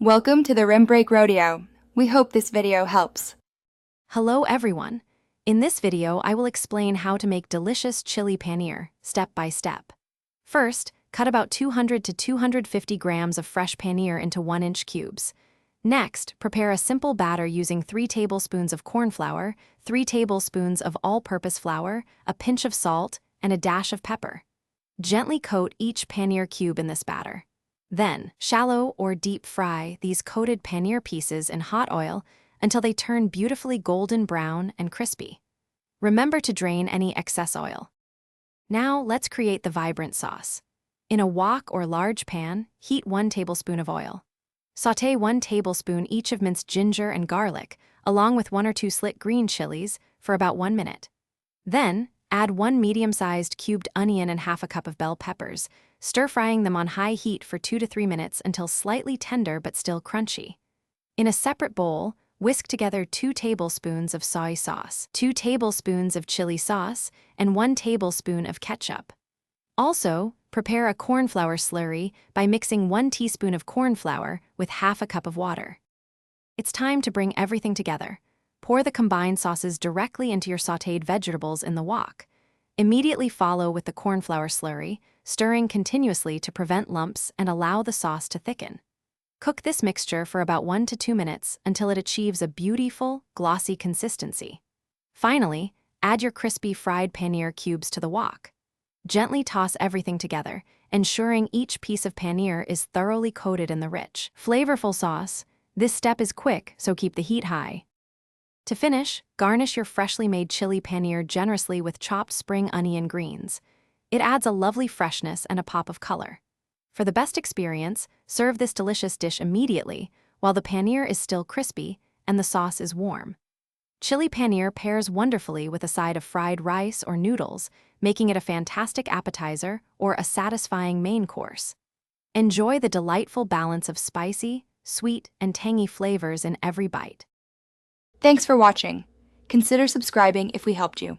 Welcome to the Rim Break Rodeo. We hope this video helps. Hello everyone. In this video, I will explain how to make delicious chili paneer, step by step. First, cut about 200 to 250 grams of fresh paneer into 1-inch cubes. Next, prepare a simple batter using 3 tablespoons of corn flour, 3 tablespoons of all-purpose flour, a pinch of salt, and a dash of pepper. Gently coat each paneer cube in this batter. Then, shallow or deep fry these coated paneer pieces in hot oil until they turn beautifully golden brown and crispy. Remember to drain any excess oil. Now, let's create the vibrant sauce. In a wok or large pan, heat 1 tablespoon of oil. Sauté 1 tablespoon each of minced ginger and garlic, along with 1 or 2 slit green chilies, for about 1 minute. Then, add 1 medium-sized cubed onion and half a cup of bell peppers, stir-frying them on high heat for 2 to 3 minutes until slightly tender but still crunchy. In a separate bowl, whisk together 2 tablespoons of soy sauce, 2 tablespoons of chili sauce, and 1 tablespoon of ketchup. Also, prepare a corn flour slurry by mixing 1 teaspoon of corn flour with half a cup of water. It's time to bring everything together. Pour the combined sauces directly into your sautéed vegetables in the wok. Immediately follow with the corn flour slurry, stirring continuously to prevent lumps and allow the sauce to thicken. Cook this mixture for about 1 to 2 minutes until it achieves a beautiful, glossy consistency. Finally, add your crispy fried paneer cubes to the wok. Gently toss everything together, ensuring each piece of paneer is thoroughly coated in the rich, flavorful sauce. This step is quick, so keep the heat high. To finish, garnish your freshly made chili paneer generously with chopped spring onion greens. It adds a lovely freshness and a pop of color. For the best experience, serve this delicious dish immediately while the paneer is still crispy and the sauce is warm. Chili paneer pairs wonderfully with a side of fried rice or noodles, making it a fantastic appetizer or a satisfying main course. Enjoy the delightful balance of spicy, sweet, and tangy flavors in every bite. Thanks for watching. Consider subscribing if we helped you.